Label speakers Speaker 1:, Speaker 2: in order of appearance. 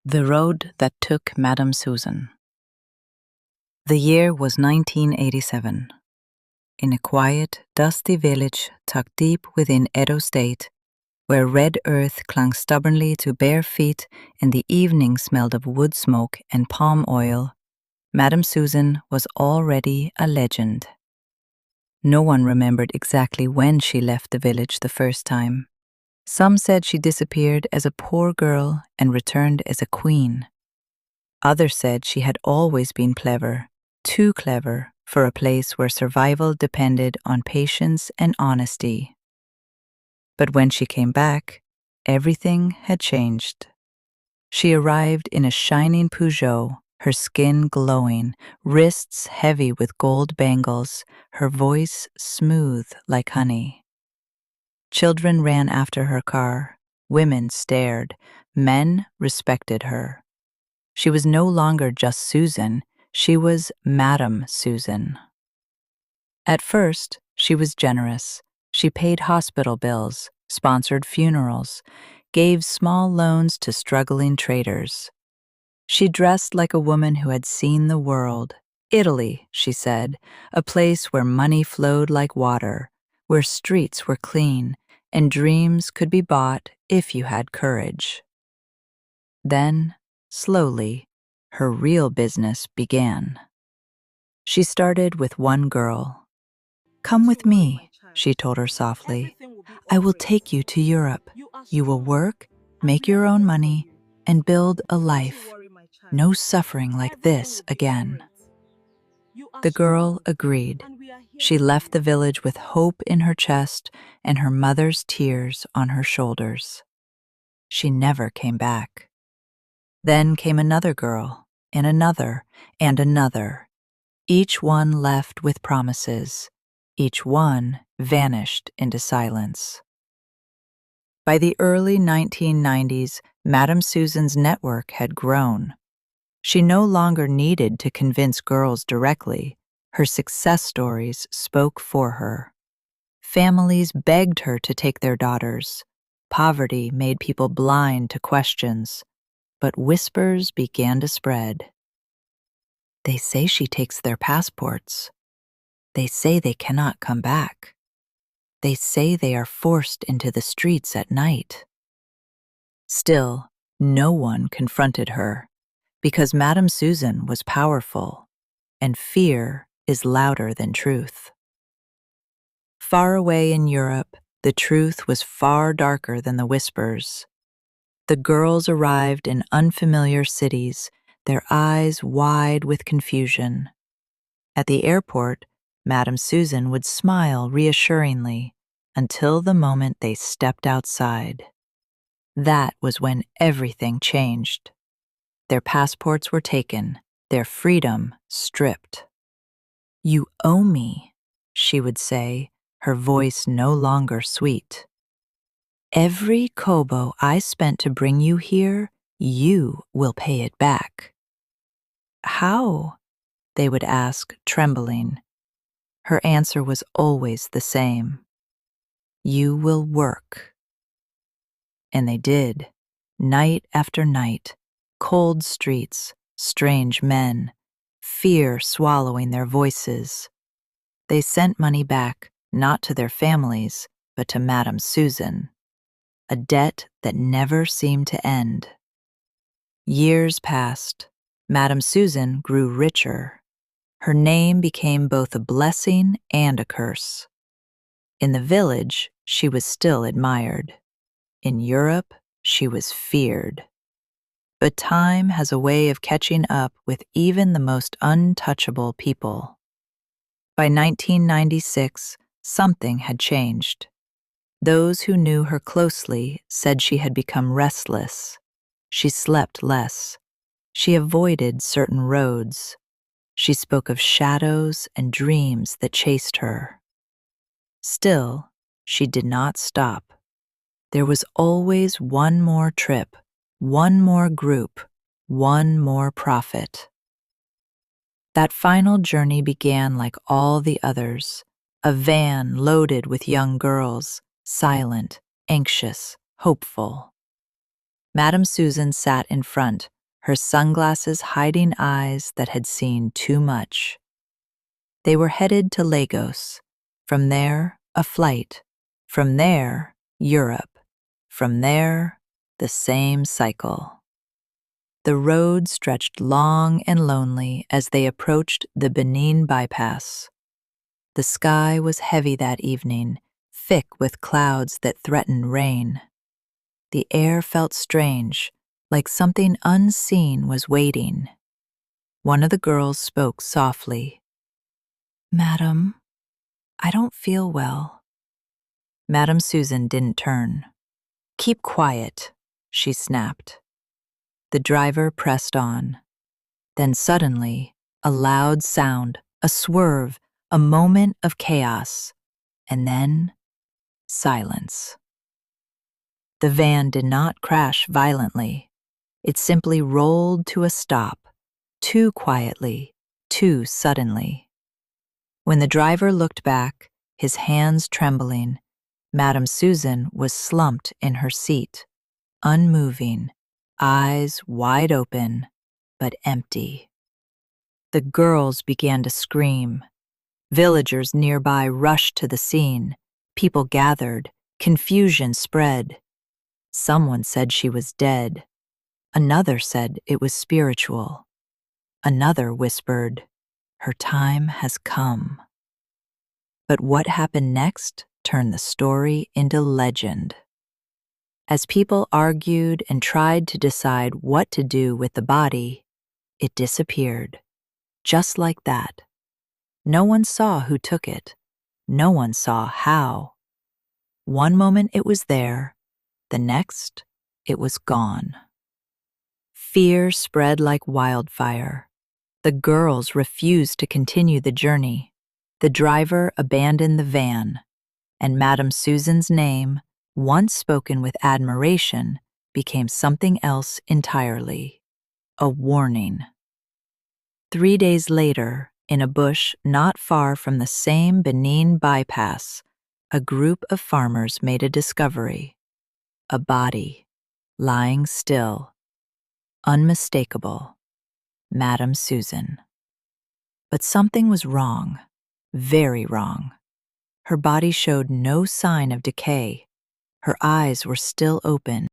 Speaker 1: The Road That Took Madame Suzan. The year was 1987. In a quiet, dusty village tucked deep within Edo State, where red earth clung stubbornly to bare feet and the evening smelled of wood smoke and palm oil, Madame Suzan was already a legend. No one remembered exactly when she left the village the first time. Some said she disappeared as a poor girl and returned as a queen. Others said she had always been clever, too clever for a place where survival depended on patience and honesty. But when she came back, everything had changed. She arrived in a shining Peugeot, her skin glowing, wrists heavy with gold bangles, her voice smooth like honey. Children ran after her car, women stared, men respected her. She was no longer just Suzan, she was Madame Suzan. At first, she was generous. She paid hospital bills, sponsored funerals, gave small loans to struggling traders. She dressed like a woman who had seen the world. Italy, she said, a place where money flowed like water, where streets were clean, and dreams could be bought if you had courage. Then, slowly, her real business began. She started with one girl. "Come with me," she told her softly. "I will take you to Europe. You will work, make your own money, and build a life. No suffering like this again." The girl agreed. She left the village with hope in her chest and her mother's tears on her shoulders. She never came back. Then came another girl, and another, and another. Each one left with promises. Each one vanished into silence. By the early 1990s, Madame Suzan's network had grown. She no longer needed to convince girls directly. Her success stories spoke for her. Families begged her to take their daughters. Poverty made people blind to questions. But whispers began to spread. "They say she takes their passports. They say they cannot come back. They say they are forced into the streets at night." Still, no one confronted her, because Madame Suzan was powerful, and fear is louder than truth. Far away in Europe, the truth was far darker than the whispers. The girls arrived in unfamiliar cities, their eyes wide with confusion. At the airport, Madame Suzan would smile reassuringly until the moment they stepped outside. That was when everything changed. Their passports were taken, their freedom stripped. "You owe me," she would say, her voice no longer sweet. "Every kobo I spent to bring you here, you will pay it back." "How?" they would ask, trembling. Her answer was always the same. "You will work." And they did, night after night, cold streets, strange men, fear swallowing their voices. They sent money back, not to their families, but to Madame Suzan. A debt that never seemed to end. Years passed. Madame Suzan grew richer. Her name became both a blessing and a curse. In the village, she was still admired. In Europe, she was feared. But time has a way of catching up with even the most untouchable people. By 1996, something had changed. Those who knew her closely said she had become restless. She slept less. She avoided certain roads. She spoke of shadows and dreams that chased her. Still, she did not stop. There was always one more trip, one more group, one more profit. That final journey began like all the others, a van loaded with young girls, silent, anxious, hopeful. Madame Suzan sat in front, her sunglasses hiding eyes that had seen too much. They were headed to Lagos. From there, a flight. From there, Europe. From there, the same cycle. The road stretched long and lonely as they approached the Benin bypass. The sky was heavy that evening, thick with clouds that threatened rain. The air felt strange, like something unseen was waiting. One of the girls spoke softly. "Madam, I don't feel well." Madame Suzan didn't turn. "Keep quiet," she snapped. The driver pressed on. Then suddenly, a loud sound, a swerve, a moment of chaos, and then silence. The van did not crash violently. It simply rolled to a stop, too quietly, too suddenly. When the driver looked back, his hands trembling, Madame Suzan was slumped in her seat, unmoving, eyes wide open, but empty. The girls began to scream. Villagers nearby rushed to the scene. People gathered. Confusion spread. Someone said she was dead. Another said it was spiritual. Another whispered, "Her time has come." But what happened next turned the story into legend. As people argued and tried to decide what to do with the body, it disappeared. Just like that. No one saw who took it. No one saw how. One moment it was there, the next it was gone. Fear spread like wildfire. The girls refused to continue the journey. The driver abandoned the van, and Madame Suzan's name, once spoken with admiration, became something else entirely. A warning. 3 days later, in a bush not far from the same Benin bypass, a group of farmers made a discovery. A body, lying still, unmistakable, Madame Suzan. But something was wrong, very wrong. Her body showed no sign of decay. Her eyes were still open.